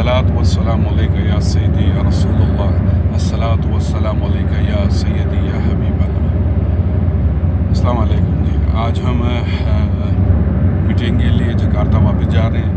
अस्सलातु वस्सलामु अलैका या सय्यदी या रसूलुल्लाह, अस्सलातु वस्सलामु अलैका या सय्यदी या हबीबल्लाह। अस्सलाम वालेकुम जी। आज हम मीटिंग के लिए जकार्ता वापस जा रहे हैं।